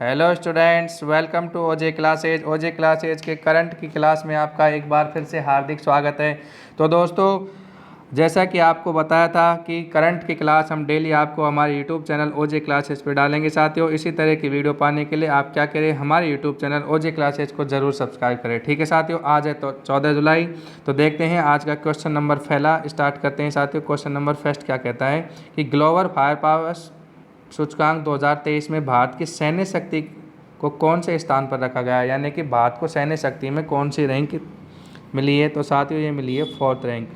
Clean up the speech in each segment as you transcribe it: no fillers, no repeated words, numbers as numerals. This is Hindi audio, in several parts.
हेलो स्टूडेंट्स, वेलकम टू ओजे क्लासेज। ओजे क्लासेज के करंट की क्लास में आपका एक बार फिर से हार्दिक स्वागत है। तो दोस्तों, जैसा कि आपको बताया था कि करंट की क्लास हम डेली आपको हमारे यूट्यूब चैनल ओजे क्लासेज पे डालेंगे। साथियों, इसी तरह की वीडियो पाने के लिए आप क्या करें, हमारे यूट्यूब चैनल ओजे क्लासेज को ज़रूर सब्सक्राइब करें। ठीक है साथियों, आज है तो 14 जुलाई। तो देखते हैं आज का क्वेश्चन नंबर पहला स्टार्ट करते हैं साथियों। क्वेश्चन नंबर फर्स्ट क्या कहता है कि ग्लोबल फायर पावर सूचकांक 2023 में भारत की सैन्य शक्ति को कौन से स्थान पर रखा गया है, यानी कि भारत को सैन्य शक्ति में कौन सी रैंक मिली है। तो साथियों, ये मिली है 4th रैंक।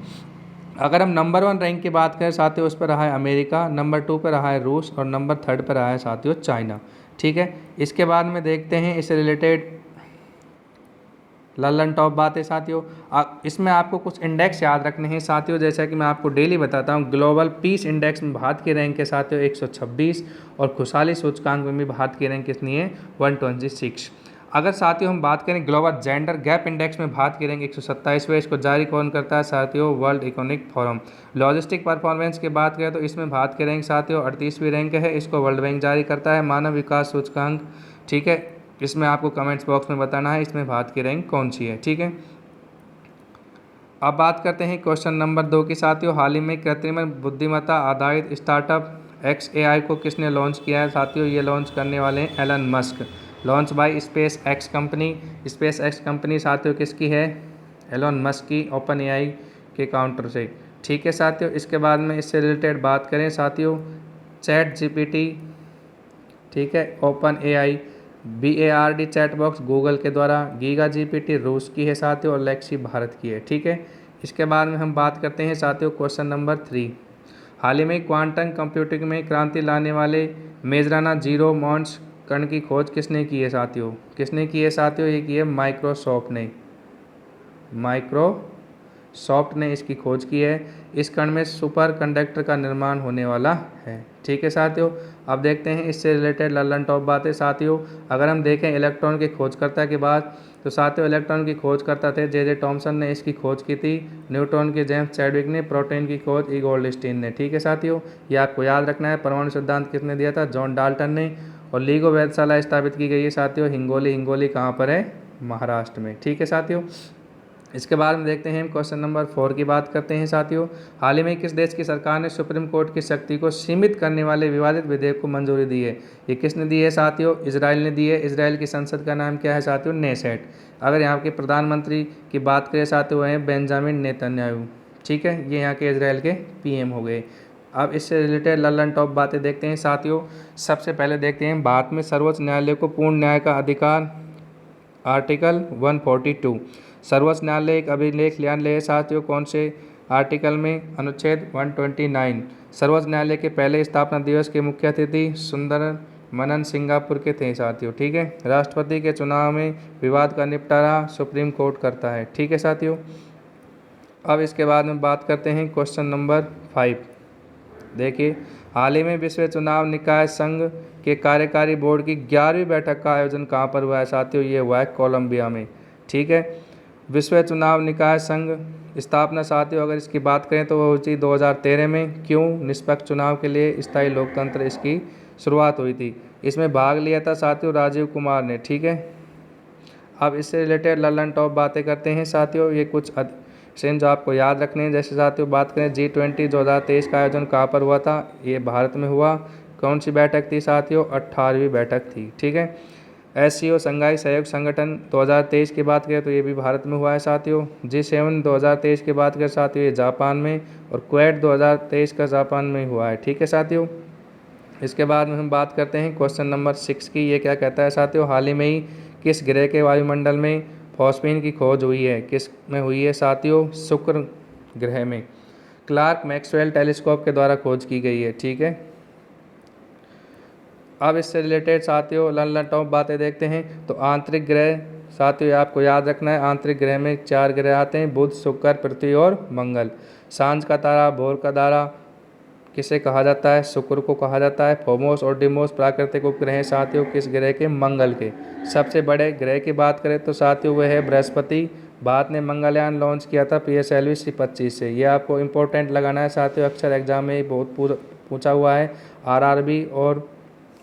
अगर हम नंबर 1 रैंक की बात करें साथियों, उस पर रहा है अमेरिका, नंबर 2 पर रहा है रूस और नंबर 3rd पर रहा है साथियों चाइना। ठीक है, इसके बाद में देखते हैं इससे रिलेटेड लल्लन टॉप बात है साथियों। इसमें आपको कुछ इंडेक्स याद रखने हैं साथियों, जैसा कि मैं आपको डेली बताता हूँ। ग्लोबल पीस इंडेक्स में भारत की रैंक है साथियों 126 और खुशहाली सूचकांक में भी भारत की रैंक कितनी है 126। अगर साथियों हम बात करें ग्लोबल जेंडर गैप इंडेक्स में भारत की रैंक 127 इसको जारी कौन करता है साथियों, world economic forum. Logistic performance की बात करें तो इसमें भारत की रैंक साथियों 38वीं रैंक है, इसको वर्ल्ड बैंक जारी करता है। मानव विकास सूचकांक, ठीक है, इसमें आपको कमेंट्स बॉक्स में बताना है इसमें भारत की रैंक कौन सी है। ठीक है, अब बात करते हैं क्वेश्चन नंबर 2 की साथियों। हाल ही में कृत्रिम बुद्धिमत्ता आधारित स्टार्टअप XAI को किसने लॉन्च किया है साथियों, ये लॉन्च करने वाले हैं Elon Musk. Launch by Space X company. Space X company साथियों किसकी है, एलन मस्क की, ओपन AI के काउंटर से। ठीक है साथियों, इसके बाद में इससे रिलेटेड बात करें साथियों, ChatGPT, ठीक है, open AI, BARD chat box Google के द्वारा, गीगा GPT रूस की है साथियों और लेक्सी भारत की है। ठीक है, इसके बाद में हम बात करते हैं साथियों क्वेश्चन नंबर 3। हाल ही में क्वांटम कंप्यूटिंग में क्रांति लाने वाले मेजराना जीरो मॉन्ट्स कण की खोज किसने की है साथियों, किसने की है साथियों, ये की है माइक्रोसॉफ्ट ने। माइक्रोसॉफ्ट ने इसकी खोज की है। इस कण में सुपर कंडक्टर का निर्माण होने वाला है। ठीक है साथियों, अब देखते हैं इससे रिलेटेड लल्लन टॉप बातें साथियों। अगर हम देखें इलेक्ट्रॉन की खोजकर्ता की बात, तो साथियों इलेक्ट्रॉन की खोजकर्ता थे जे टॉमसन ने इसकी खोज की थी। न्यूट्रॉन की जेम्स चैडविक ने, प्रोटीन की खोज ई गोल्डस्टीन ने। ठीक है साथियों, ये आपको याद रखना है। परमाणु सिद्धांत किसने दिया था, जॉन डाल्टन ने। और लीगो वेधशाला स्थापित की गई है साथियों हिंगोली। हिंगोली कहाँ पर है, महाराष्ट्र में। ठीक है साथियों, इसके बाद में देखते हैं हम क्वेश्चन नंबर 4 की बात करते हैं साथियों। हाल ही में किस देश की सरकार ने सुप्रीम कोर्ट की शक्ति को सीमित करने वाले विवादित विधेयक को मंजूरी दी है, ये किसने दी है साथियों, इजराइल ने दी है। इजराइल की संसद का नाम क्या है साथियों, नेसेट। अगर यहाँ के प्रधानमंत्री की बात करें साथियों, वह हैं बेंजामिन नेतन्याहू। ठीक है, ये यहाँ के इजराइल के PM हो गए। अब इससे रिलेटेड लल्लन टॉप बातें देखते हैं साथियों। सबसे पहले देखते हैं भारत में सर्वोच्च न्यायालय को पूर्ण न्याय का अधिकार, आर्टिकल 142। सर्वोच्च न्यायालय एक अभिलेख न्यायालय है साथियों, कौन से आर्टिकल में, अनुच्छेद 129। सर्वोच्च न्यायालय के पहले स्थापना दिवस के मुख्य अतिथि सुंदर मनन सिंगापुर के थे साथियों। ठीक है, राष्ट्रपति के चुनाव में विवाद का निपटारा सुप्रीम कोर्ट करता है। ठीक है साथियों, अब इसके बाद में बात करते हैं क्वेश्चन नंबर 5। देखिए, हाल ही में विश्व चुनाव निकाय संघ के कार्यकारी बोर्ड की 11वीं बैठक का आयोजन कहाँ पर हुआ है साथियों, ये हुआ है कोलंबिया में। ठीक है, विश्व चुनाव निकाय संघ स्थापना साथियों अगर इसकी बात करें तो वो हुई थी 2013 में। क्यों, निष्पक्ष चुनाव के लिए स्थायी लोकतंत्र इसकी शुरुआत हुई थी। इसमें भाग लिया था साथियों राजीव कुमार ने। ठीक है, अब इससे रिलेटेड लल्लन टॉप बातें करते हैं साथियों। ये कुछ सेन जो आपको याद रखने हैं, जैसे साथियों बात करें G20 2023 का आयोजन कहाँ पर हुआ था, ये भारत में हुआ। कौन सी बैठक थी साथियों, 18वीं बैठक थी। ठीक है, SCO संघाई सहयोग संगठन 2023 की बात करें तो ये भी भारत में हुआ है साथियों। G7 2023 की बात करें साथियों, ये जापान में। और क्वेट 2023 का जापान में हुआ है। ठीक है साथियों, इसके बाद में हम बात करते हैं क्वेश्चन नंबर 6 की। ये क्या कहता है साथियों, हाल ही में ही किस ग्रह के वायुमंडल में फॉस्फीन की खोज हुई है, किस में हुई है साथियों, शुक्र ग्रह में। क्लार्क मैक्सवेल टेलीस्कोप के द्वारा खोज की गई है। ठीक है, अब इससे रिलेटेड साथियों लल्लन टॉप बातें देखते हैं। तो आंतरिक ग्रह साथियों आपको याद रखना है, आंतरिक ग्रह में 4 ग्रह आते हैं, बुध, शुक्र, पृथ्वी और मंगल। सांझ का तारा, भोर का तारा किसे कहा जाता है, शुक्र को कहा जाता है। फोमोस और डिमोस प्राकृतिक उपग्रह हैं साथियों किस ग्रह के, मंगल के। सबसे बड़े ग्रह की बात करें तो साथियों वह है बृहस्पति। भारत ने मंगलयान लॉन्च किया था PSLV C25 से। ये आपको इंपॉर्टेंट लगाना है साथियों, अक्सर एग्जाम में बहुत पूछा हुआ है। RRB और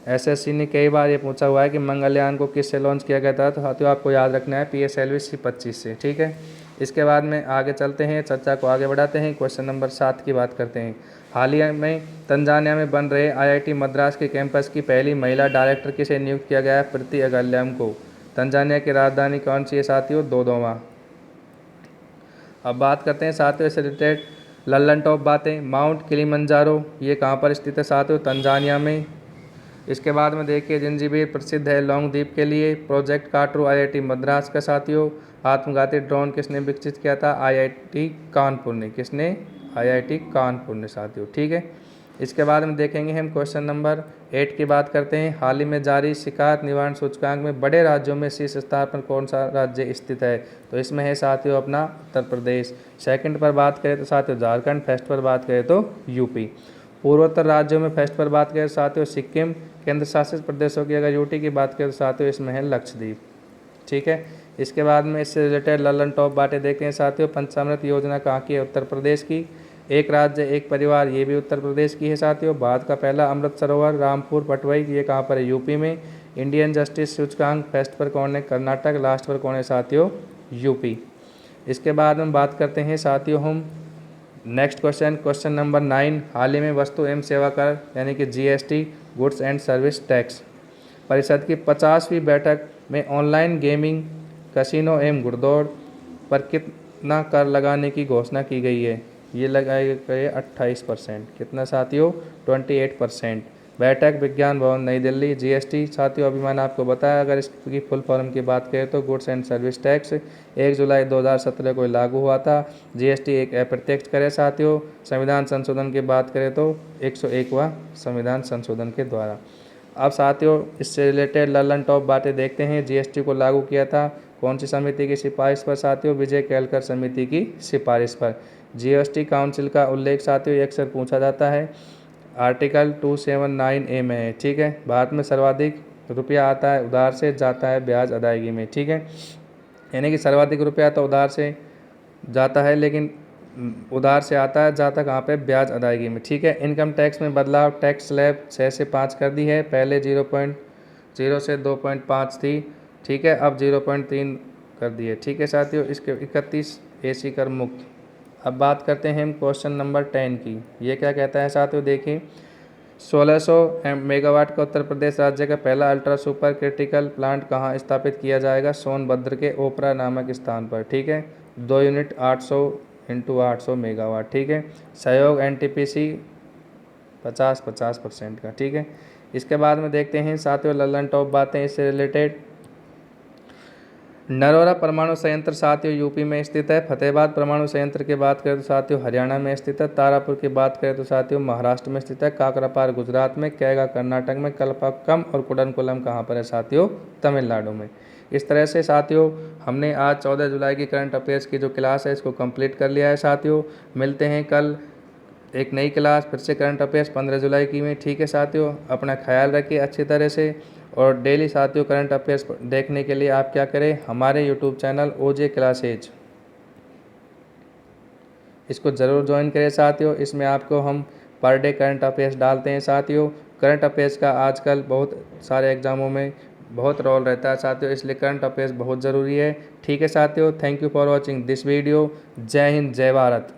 एसएससी ने कई बार ये पूछा हुआ है कि मंगलयान को किससे लॉन्च किया गया था, तो साथियों आपको याद रखना है PSLV C-25 से। ठीक है, इसके बाद में आगे चलते हैं, चर्चा को आगे बढ़ाते हैं। क्वेश्चन नंबर 7 की बात करते हैं। हाल ही में तंजानिया में बन रहे IIT मद्रास के कैंपस की पहली महिला डायरेक्टर किसे नियुक्त किया गया है? प्रीति अगल्यम को। तंजानिया की राजधानी कौन सी है साथियों? दोदोमा। अब बात करते हैं साथियों इससे रिलेटेड लल्लन टॉप बातें। माउंट किलिमंजारो ये कहाँ पर स्थित है साथियों? तंजानिया में। इसके बाद में देखिए जिंजीबीर प्रसिद्ध है लॉन्गद्वीप के लिए। प्रोजेक्ट काटरू IIT मद्रास का साथियों। आत्मघाती ड्रोन किसने विकसित किया था? IIT कानपुर ने। किसने? IIT कानपुर ने साथियों। ठीक है, इसके बाद में देखेंगे हम क्वेश्चन नंबर 8 की बात करते हैं। हाल ही में जारी शिकायत निवारण सूचकांक में बड़े राज्यों में शीर्ष स्थान पर कौन सा राज्य स्थित है? तो इसमें है साथियों अपना उत्तर प्रदेश। सेकंड पर बात करें तो साथियों झारखंड। फर्स्ट पर बात करें तो यूपी। पूर्वोत्तर राज्यों में फर्स्ट पर बात करें साथियों सिक्किम। केंद्र शासित प्रदेशों की अगर यूटी की बात करें तो साथियों इसमें है लक्षद्वीप। ठीक है, इसके बाद में इससे रिलेटेड लल्लन टॉप बातें देखते हैं साथियों। पंचामृत योजना कहाँ की है? उत्तर प्रदेश की। एक राज्य एक परिवार ये भी उत्तर प्रदेश की है साथियों। भारत का पहला अमृत सरोवर रामपुर पटवई ये कहाँ पर है? यूपी में। इंडियन जस्टिस सूचकांक फर्स्ट पर कौन है? कर्नाटक। लास्ट पर कौन है साथियों? यूपी। इसके बाद हम बात करते हैं साथियों हम नेक्स्ट क्वेश्चन नंबर 9। हाल ही में वस्तु एवं सेवा कर यानी कि GST goods and service tax परिषद की 50वीं बैठक में ऑनलाइन गेमिंग कसिनो एवं घुड़दौड़ पर कितना कर लगाने की घोषणा की गई है? ये लगाई गई है 28%। कितना साथियों? 28%। बैठक विज्ञान भवन नई दिल्ली। GST साथियों अभी मैंने आपको बताया, अगर इसकी फुल फॉर्म की बात करें तो गुड्स एंड सर्विस टैक्स 1 जुलाई 2017 को लागू हुआ था। GST एक अप्रत्यक्ष कर है साथियों। संविधान संशोधन की बात करें तो 101वां संविधान संशोधन के द्वारा। अब साथियों इससे रिलेटेड लल्लन टॉप बातें देखते हैं। GST को लागू किया था कौन सी समिति की सिफारिश पर साथियों? विजय केलकर समिति की सिफारिश पर। GST काउंसिल का उल्लेख साथियों ये अक्सर पूछा जाता है, आर्टिकल 279A में है। ठीक है, भारत में सर्वाधिक रुपया आता है उधार से, जाता है ब्याज अदायगी में। ठीक है, यानी कि सर्वाधिक रुपया तो उधार से जाता है, लेकिन उधार से आता है, जाता कहाँ पे? ब्याज अदायगी में। ठीक है, इनकम टैक्स में बदलाव। टैक्स स्लैब 6 से 5 कर दी है, पहले 0.0 से 2.5 थी। ठीक है, अब 0.3 कर दी है। ठीक है साथियों, इसके 31 AC कर मुक्त। अब बात करते हैं हम क्वेश्चन नंबर 10 की। ये क्या कहता है साथियों? देखिए 1600 मेगावाट का उत्तर प्रदेश राज्य का पहला अल्ट्रा सुपर क्रिटिकल प्लांट कहाँ स्थापित किया जाएगा? सोनभद्र के ओपरा नामक स्थान पर। ठीक है, 2 यूनिट 800 × 800 मेगावाट। ठीक है, सहयोग NTPC 50% का। ठीक है, इसके बाद में देखते हैं साथियों लल्लन टॉप बातें इससे रिलेटेड। नरोरा परमाणु संयंत्र साथियों यूपी में स्थित है। फतेहाबाद परमाणु संयंत्र की बात करें तो साथियों हरियाणा में स्थित है। तारापुर की बात करें तो साथियों महाराष्ट्र में स्थित है। काकरापार गुजरात में, कैगा कर्नाटक में, कल्पाक्कम और कुडनकुलम कहाँ पर है साथियों? तमिलनाडु में। इस तरह से साथियों हमने आज 14 जुलाई की करंट अफेयर्स की जो क्लास है इसको कंप्लीट कर लिया है साथियों। मिलते हैं कल एक नई क्लास फिर से करंट अफेयर्स 15 जुलाई की में। ठीक है साथियों, अपना ख्याल रखिए अच्छी तरह से। और डेली साथियों करंट अफेयर्स देखने के लिए आप क्या करें? हमारे यूट्यूब चैनल OJ क्लासेज इसको ज़रूर ज्वाइन करें साथियों। इसमें आपको हम पर डे करंट अफेयर्स डालते हैं साथियों। करंट अफेयर्स का आजकल बहुत सारे एग्जामों में बहुत रोल रहता है साथियों, इसलिए करंट अफेयर्स बहुत ज़रूरी है। ठीक है साथियों, thank you for watching this video. जय हिंद, जय भारत।